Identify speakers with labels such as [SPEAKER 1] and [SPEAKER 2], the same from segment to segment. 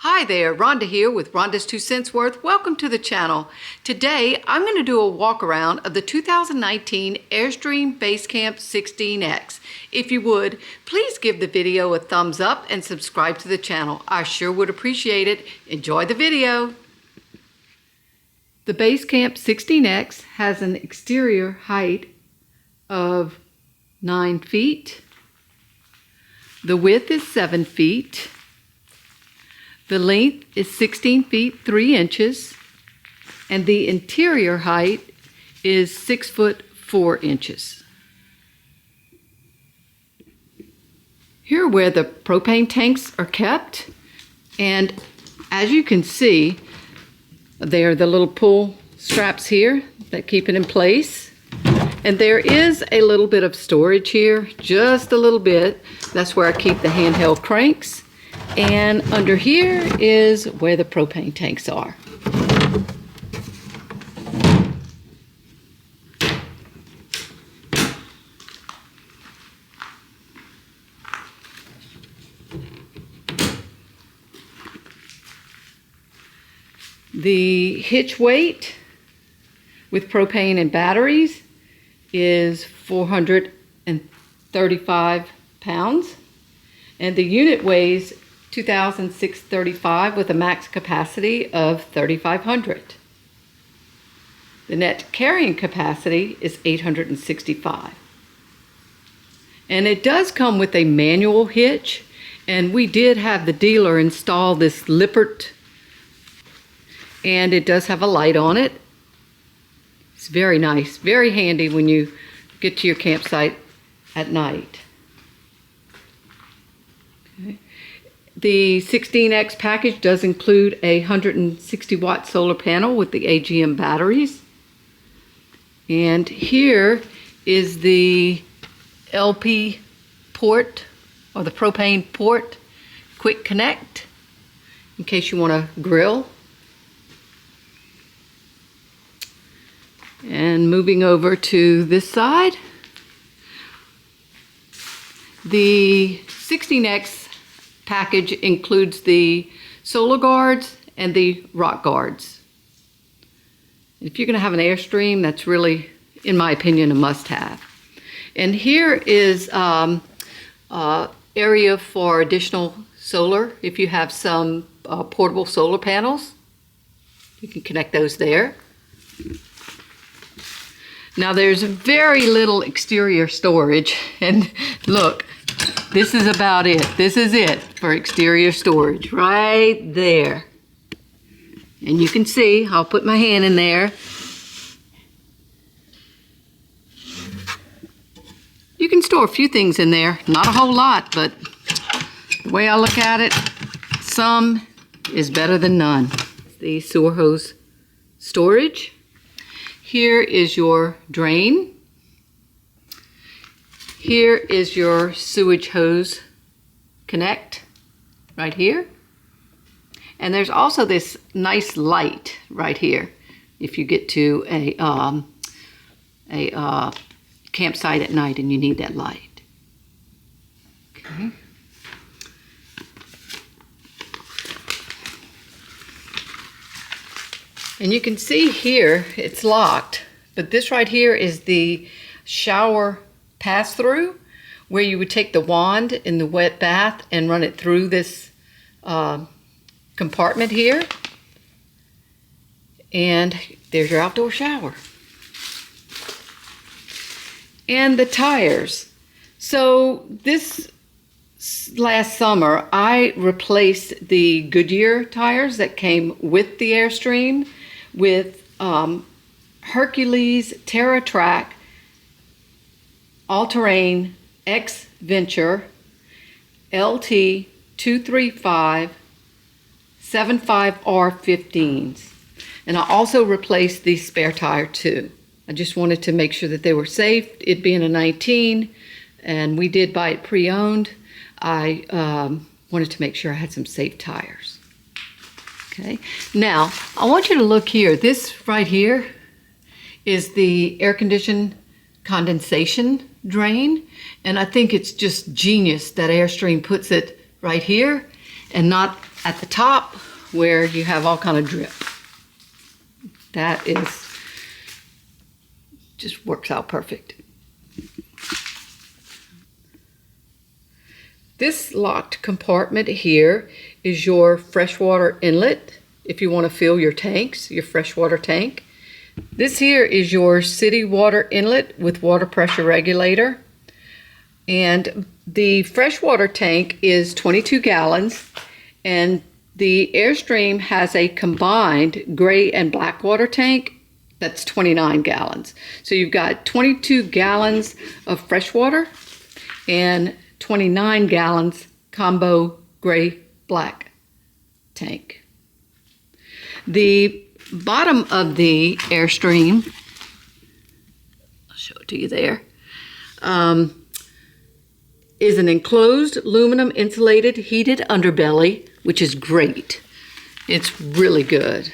[SPEAKER 1] Hi there, Rhonda here with Rhonda's 2 Cents Worth. Welcome to the channel. Today I'm going to do a walk around of the 2019 Airstream Basecamp 16X. If you would, please give the video a thumbs up and subscribe to the channel. I sure would appreciate it. Enjoy the video. The Basecamp 16X has an exterior height of 9 feet. The width is 7 feet. The length is 16 feet 3 inches, and the interior height is 6 foot 4 inches. Here are where the propane tanks are kept, and as you can see, there are the little pull straps here that keep it in place. And there is a little bit of storage here, just a little bit. That's where I keep the handheld cranks. And under here is where the propane tanks are. The hitch weight with propane and batteries is 435 pounds, and the unit weighs 2,635 with a max capacity of 3,500. The net carrying capacity is 865. And it does come with a manual hitch, and we did have the dealer install this Lippert, and it does have a light on it. It's very nice, very handy when you get to your campsite at night. Okay. The 16X package does include a 160 watt solar panel with the AGM batteries. And here is the LP port, or the propane port, quick connect, in case you want to grill. And moving over to this side, the 16X package includes the solar guards and the rock guards. If you're going to have an Airstream, that's really, in my opinion, a must-have. And here is area for additional solar. If you have some portable solar panels, you can connect those there. Now there's very little exterior storage, and look, this is about it. This is it for exterior storage, right there. And you can see, I'll put my hand in there. You can store a few things in there, not a whole lot, but the way I look at it, some is better than none. The sewer hose storage. Here is your drain. Here is your sewage hose connect right here. And there's also this nice light right here if you get to a campsite at night and you need that light. Okay. And you can see here it's locked, but this right here is the shower pass-through, where you would take the wand in the wet bath and run it through this compartment here. And there's your outdoor shower. And the tires. So this last summer, I replaced the Goodyear tires that came with the Airstream with Hercules TerraTrack All-Terrain X Venture LT 235 75R15s. And I also replaced the spare tire too. I just wanted to make sure that they were safe, it being a 19, and we did buy it pre-owned. I wanted to make sure I had some safe tires. Okay, now I want you to look here. This right here is the air conditioned condensation drain, and I think it's just genius that Airstream puts it right here and not at the top where you have all kind of drip. That is, just works out perfect. This locked compartment here is your freshwater inlet if you want to fill your tanks, your freshwater tank. This here is your city water inlet with water pressure regulator. And the freshwater tank is 22 gallons, and the Airstream has a combined gray and black water tank that's 29 gallons. So you've got 22 gallons of freshwater and 29 gallons combo gray-black tank. The bottom of the Airstream, I'll show it to you there, is an enclosed aluminum insulated heated underbelly, which is great. It's really good.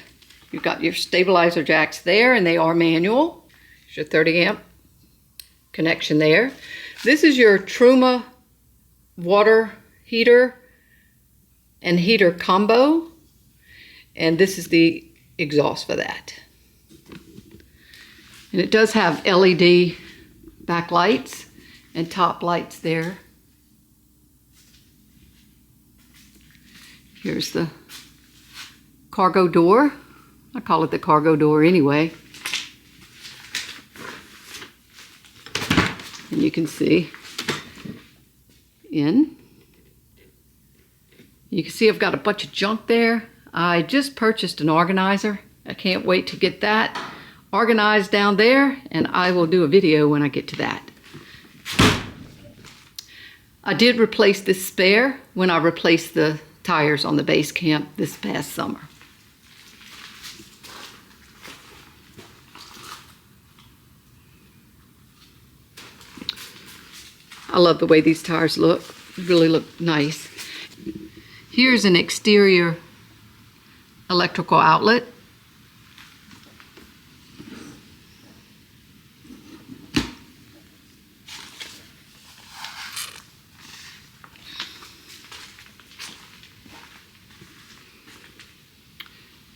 [SPEAKER 1] You've got your stabilizer jacks there, and they are manual. There's your 30 amp connection there. This is your Truma water heater and heater combo, and this is the exhaust for that. And it does have LED backlights and top lights there. Here's the cargo door. I call it the cargo door anyway. And you can see in. You can see I've got a bunch of junk there. I just purchased an organizer. I can't wait to get that organized down there, and I will do a video when I get to that. I did replace this spare when I replaced the tires on the Basecamp this past summer. I love the way these tires look. Really look nice. Here's an exterior electrical outlet.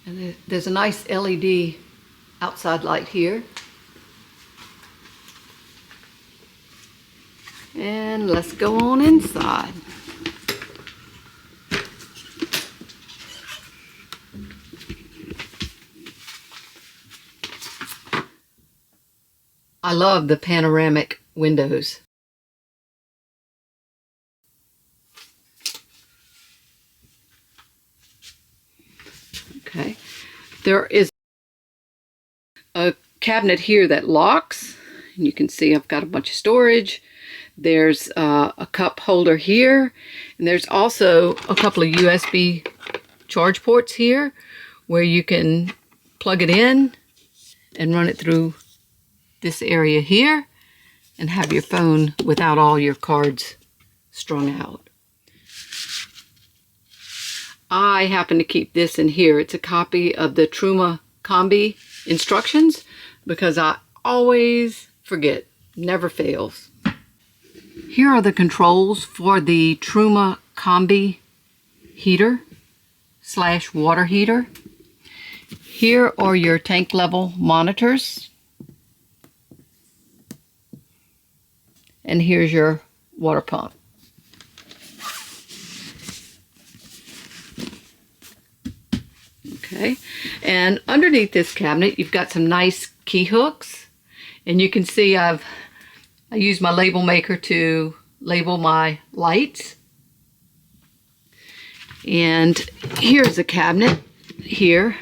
[SPEAKER 1] And there's a nice LED outside light here. And let's go on inside. I love the panoramic windows. Okay, there is a cabinet here that locks, and you can see I've got a bunch of storage. There's a cup holder here, and there's also a couple of USB charge ports here where you can plug it in and run it through this area here and have your phone without all your cards strung out. I happen to keep this in here. It's a copy of the Truma Combi instructions because I always forget, never fails. Here are the controls for the Truma Combi heater / water heater. Here are your tank level monitors. And here's your water pump. Okay, and underneath this cabinet you've got some nice key hooks, and you can see I use my label maker to label my lights. And here's a cabinet here,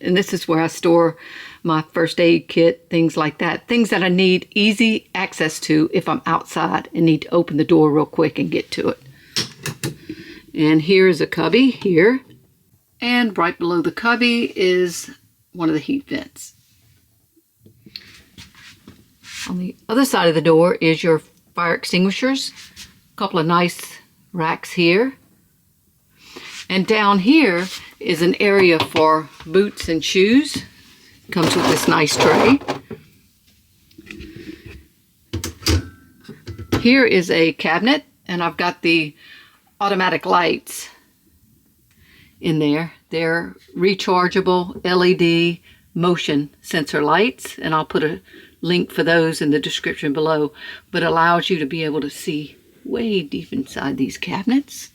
[SPEAKER 1] and this is where I store my first aid kit, things like that. Things that I need easy access to if I'm outside and need to open the door real quick and get to it. And here's a cubby here. And right below the cubby is one of the heat vents. On the other side of the door is your fire extinguishers. A couple of nice racks here. And down here is an area for boots and shoes. Comes with this nice tray. Here is a cabinet, and I've got the automatic lights. in there. They're rechargeable LED motion sensor lights, and I'll put a link for those in the description below, but allows you to be able to see way deep inside these cabinets.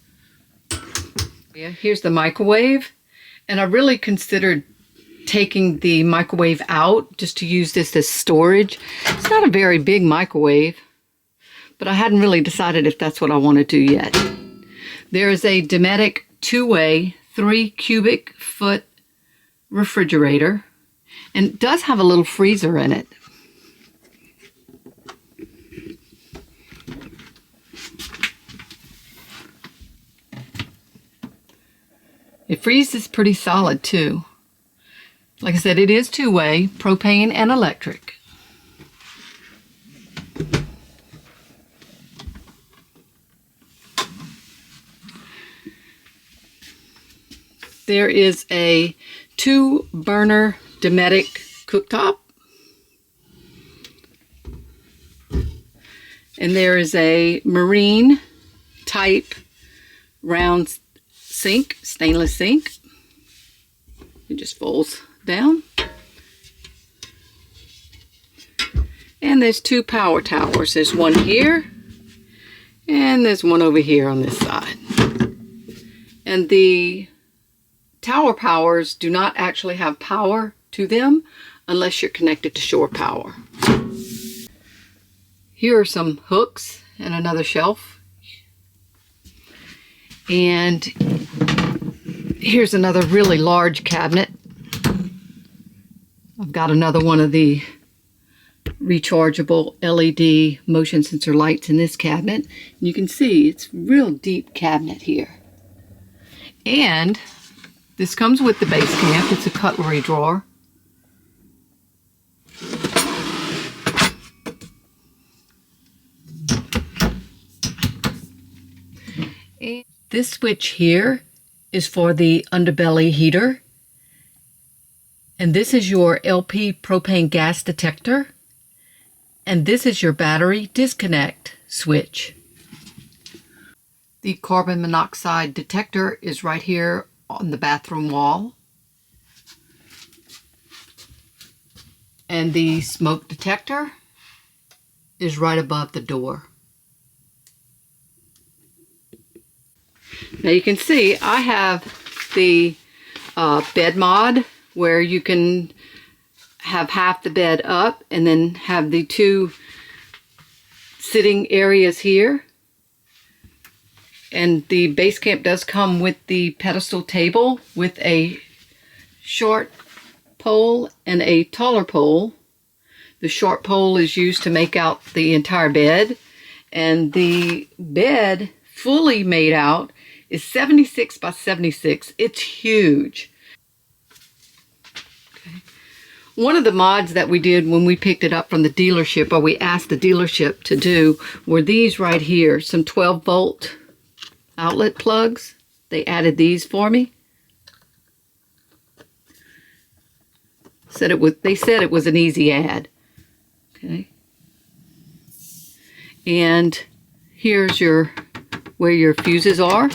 [SPEAKER 1] Yeah, here's the microwave, and I really considered taking the microwave out just to use this as storage. It's not a very big microwave, but I hadn't really decided if that's what I want to do yet. There is a Dometic 2-way 3 cubic foot refrigerator, and it does have a little freezer in it. It freezes pretty solid too. Like I said, it is 2-way, propane and electric. There is a 2-burner Dometic cooktop. And there is a marine type round sink, stainless sink. It just folds down. And there's 2 power towers. There's one here and there's one over here on this side. And the tower powers do not actually have power to them unless you're connected to shore power. Here are some hooks and another shelf. And here's another really large cabinet. I've got another one of the rechargeable LED motion sensor lights in this cabinet. You can see it's a real deep cabinet here. And this comes with the Basecamp. It's a cutlery drawer. And this switch here is for the underbelly heater. And this is your LP propane gas detector. And this is your battery disconnect switch. The carbon monoxide detector is right here on the bathroom wall. And the smoke detector is right above the door. Now you can see I have the bed mod where you can have half the bed up and then have the 2 sitting areas here. And the Basecamp does come with the pedestal table with a short pole and a taller pole. The short pole is used to make out the entire bed, and the bed fully made out is 76 by 76. It's huge. Okay. One of the mods that we did when we picked it up from the dealership, or we asked the dealership to do, were these right here, some 12-volt outlet plugs. They added these for me. They said it was an easy add. Okay. And here's where your fuses are.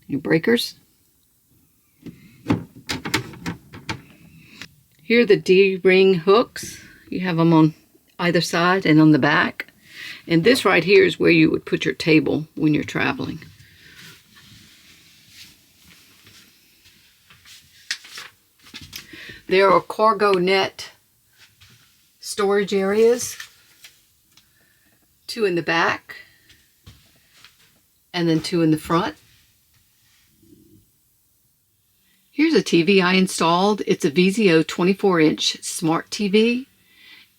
[SPEAKER 1] Your breakers. Here are the D-ring hooks. You have them on either side and on the back. And this right here is where you would put your table when you're traveling. There are cargo net storage areas, 2 in the back and then 2 in the front. Here's a TV I installed. It's a VZO 24-inch smart TV.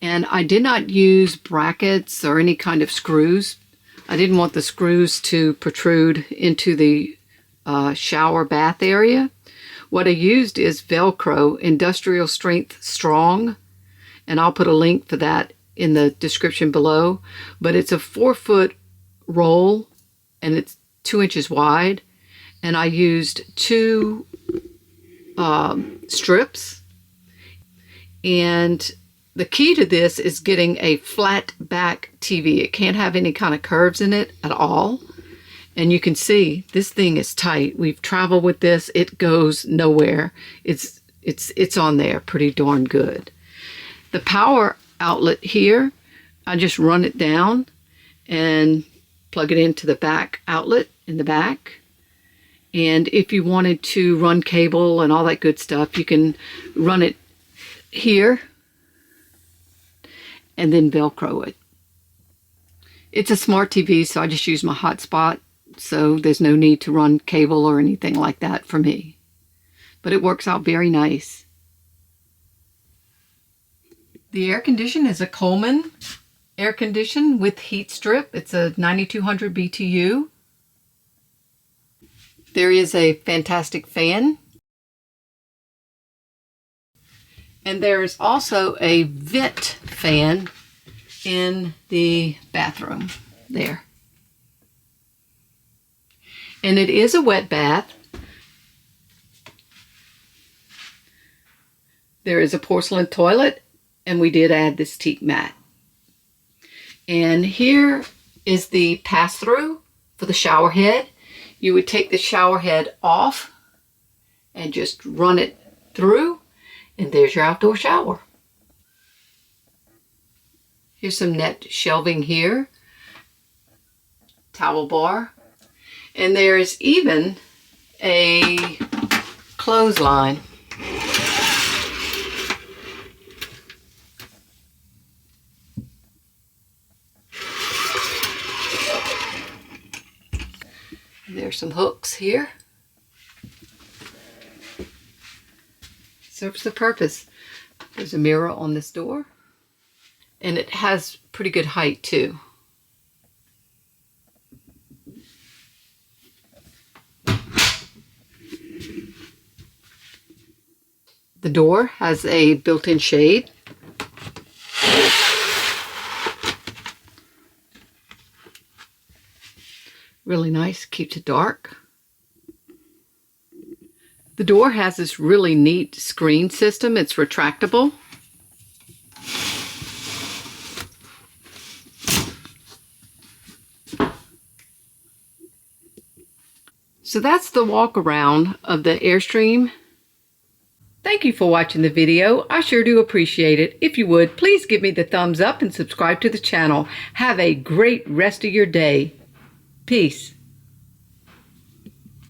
[SPEAKER 1] And I did not use brackets or any kind of screws. I didn't want the screws to protrude into the shower bath area. What I used is Velcro Industrial Strength Strong, and I'll put a link for that in the description below. But it's a 4-foot roll, and it's 2 inches wide. And I used 2 strips, and the key to this is getting a flat back TV. It can't have any kind of curves in it at all. And you can see this thing is tight. We've traveled with this. It goes nowhere. It's on there pretty darn good. The power outlet here, I just run it down and plug it into the back outlet in the back. And if you wanted to run cable and all that good stuff, you can run it here and then Velcro it. It's a smart TV, so I just use my hotspot, so there's no need to run cable or anything like that for me. But it works out very nice. The air condition is a Coleman air condition with heat strip. It's a 9200 BTU. There is a fantastic fan. And there is also a vent fan in the bathroom there. And it is a wet bath. There is a porcelain toilet, and we did add this teak mat. And here is the pass-through for the shower head. You would take the shower head off and just run it through, and there's your outdoor shower. Here's some net shelving here, towel bar, and there's even a clothesline. There's some hooks here. Serves the purpose. There's a mirror on this door. And it has pretty good height too. The door has a built-in shade. Really nice, keeps it dark. The door has this really neat screen system. It's retractable. So that's the walk around of the Airstream. Thank you for watching the video. I sure do appreciate it. If you would, please give me the thumbs up and subscribe to the channel. Have a great rest of your day. Peace.